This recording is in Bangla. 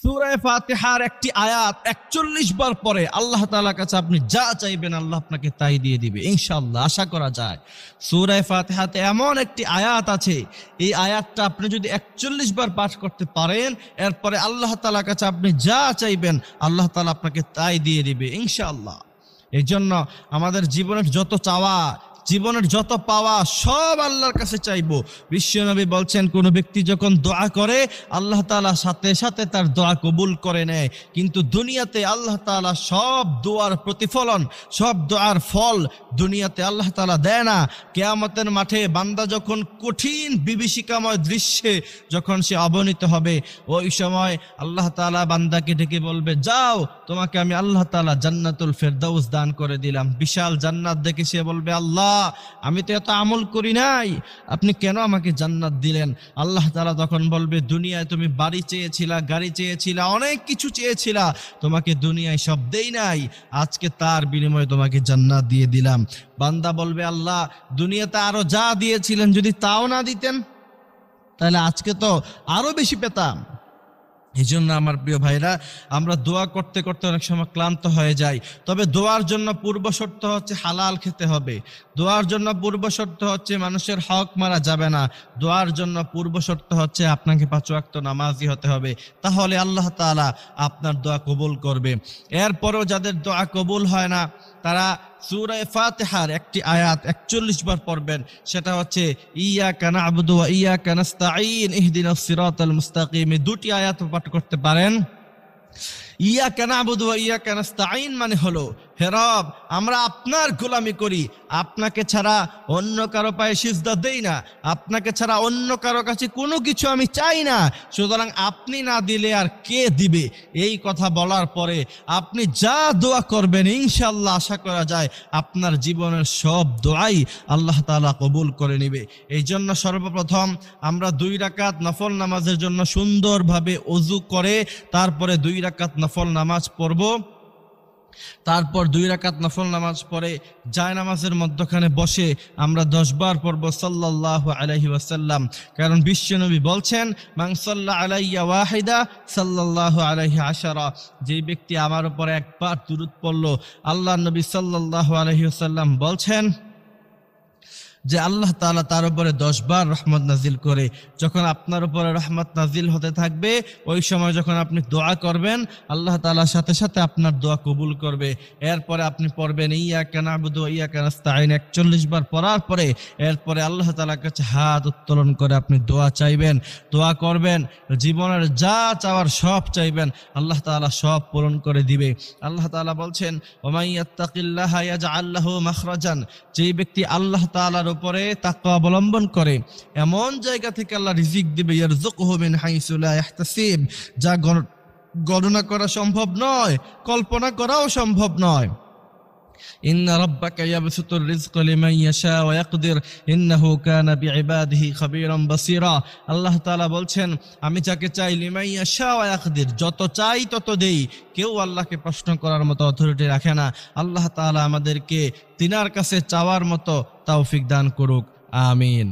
সূরা ফাতিহার একটি আয়াত ৪১ বার পরে আল্লাহ তাআলার কাছে আপনি যা চাইবেন আল্লাহ আপনাকে তাই দিয়ে দিবে ইনশাআল্লাহ, আশা করা যায়। সূরা ফাতিহাতে এমন একটি আয়াত আছে, এই আয়াতটা আপনি যদি ৪১ বার পাঠ করতে পারেন, এরপরে আল্লাহ তাআলার কাছে আপনি যা চাইবেন আল্লাহ তাআলা আপনাকে তাই দিয়ে দিবে ইনশাআল্লাহ। এই জন্য আমাদের জীবনের যত চাওয়া, জীবনের যত পাওয়া সব আল্লাহর কাছে চাইবো। বিশ্বনবী বলছেন, কোন ব্যক্তি যখন দোয়া করে আল্লাহ তাআলা সাথে সাথে তার দোয়া কবুল করে নেয়, কিন্তু দুনিয়াতে আল্লাহ তাআলা সব দোয়ার প্রতিফলন, সব দোয়ার ফল দুনিয়াতে আল্লাহ তাআলা দেয় না। কিয়ামতের মাঠে বান্দা যখন কঠিন বিভীষিকাময় দৃশ্যে যখন সে অবনীত হবে, ওই সময় আল্লাহ তাআলা বান্দাকে ডেকে বলবে, যাও, তোমাকে আমি আল্লাহ তাআলা জান্নাতুল ফেরদাউস দান করে দিলাম। বিশাল জান্নাত দেখে সে বলবে, আল্লাহ, আমি তো এত আমল করি নাই, আপনি কেন আমাকে জান্নাত দিলেন? আল্লাহ তাআলা তখন বলবে, দুনিয়ায় তুমি বাড়ি চেয়েছিলা, গাড়ি চেয়েছিলা, অনেক কিছু চেয়েছিলা, তোমাকে দুনিয়ায় সব দেই নাই, আজকে তার বিনিময়ে তোমাকে জান্নাত দিয়ে দিলাম। বান্দা বলবে, আল্লাহ, দুনিয়াতে আরো যা দিয়েছিলেন যদি তাও না দিতেন তাহলে আজকে তো আরো বেশি পেতাম। এই জন্য আমার প্রিয় ভাইরা, আমরা দোয়া করতে করতে অনেক সময় ক্লান্ত হয়ে যাই। তবে দোয়ার জন্য পূর্ব শর্ত হচ্ছে হালাল খেতে হবে। দোয়ার জন্য পূর্ব শর্ত হচ্ছে মানুষের হক মারা যাবে না। দোয়ার জন্য পূর্ব শর্ত হচ্ছে আপনাকে ৫ ওয়াক্ত নামাজি হতে হবে, তাহলে আল্লাহ তাআলা আপনার দোয়া কবুল করবে। এরপরেও যাদের দোয়া কবুল হয় না, তারা সূরা ফাতিহার একটি আয়াত ৪১ বার পড়বেন, সেটা হচ্ছে ইয়াকা না'বুদু ওয়া ইয়াকা নাস্তাঈন ইহদিনাস সিরাতাল মুস্তাকিম। এই দুটি আয়াত পাঠ করতে পারেন। ইয়াকা না'বুদু ওয়া ইয়াকা নাস্তাঈন মানে হলো, হে রব, আমরা আপনার গোলামি করি, আপনাকে ছাড়া অন্য কারো পায়ে সিজদা দেই না, আপনাকে ছাড়া অন্য কারো কাছে কোনো কিছু আমি চাই না, সুতরাং আপনি না দিলে আর কে দিবে? এই কথা বলার পরে আপনি যা দোয়া করবেন ইনশাআল্লাহ আশা করা যায় আপনার জীবনের সব দোয়াই আল্লাহ তাআলা কবুল করে নেবে। এই জন্য সর্বপ্রথম আমরা ২ রাকাত নফল নামাজের জন্য সুন্দরভাবে ওযু করে তারপরে ২ রাকাত নফল নামাজ পড়ব। তারপর ২ রাকাত নফল নামাজ পড়ে জায়নামাজের মধ্যখানে বসে আমরা ১০ বার পড়ব সাল্লাল্লাহু আলাইহি ওয়াসাল্লাম। কারণ বিশ্বনবী বলছেন, মান সাল্লা আলাইয়া ওয়াহিদা সাল্লাল্লাহু আলাইহি আশারা, যেই ব্যক্তি আমার উপর একবার দুরূদ পড়ল, আল্লাহর নবী সাল্লাল্লাহু আলাইহি ওয়াসাল্লাম বলছেন যে আল্লাহ তাআলা তার উপরে ১০ বার রহমত নাজিল করে। যখন আপনার উপরে রহমত নাজিল হতে থাকবে, ওই সময় যখন আপনি দোয়া করবেন আল্লাহ তাআলার সাথে সাথে আপনার দোয়া কবুল করবে। এরপরে আপনি পড়বেন ইয়াকা না'বুদু ওয়া ইয়াকা নাস্তাঈন ৪১ বার পড়ার পরে এরপরে আল্লাহ তাআলার কাছে হাত উত্তোলন করে আপনি দোয়া চাইবেন, দোয়া করবেন, জীবনের যা চাওয়ার সব চাইবেন, আল্লাহ তাআলা সব পূরণ করে দিবে। আল্লাহ তাআলা বলছেন, ওয়া মান ইয়াত্তাকিল্লাহা ইয়াজআল লাহু মাখরাজান, যেই ব্যক্তি আল্লাহ তাআলার উপরে তাকওয়া অবলম্বন করে এমন জায়গা থেকে আল্লাহ রিজিক দিবে, ইয়ারযুকহু মিন হাইসু লা ইহতাসিব, যা গণনা করা সম্ভব নয়, কল্পনা করাও সম্ভব নয়। ইন্না রাব্বাকা ইয়াবসুতুর রিজকা লিমান ইয়াশা ওয়া ইয়াকদির ইন্নাহু কানা বিইবাদিহি খাবীরান বাসীরা। আল্লাহ তাআলা বলছেন, আমি যাকে চাই লিমান ইয়াশা ওয়া ইয়াকদির, যত চাই তত দেই। কেউ আল্লাহকে প্রশ্ন করার মতো অথরিটি রাখে না। আল্লাহ তাআলা আমাদেরকে তিনার কাছে চাওয়ার মতো তৌফিক দান করুক, আমিন।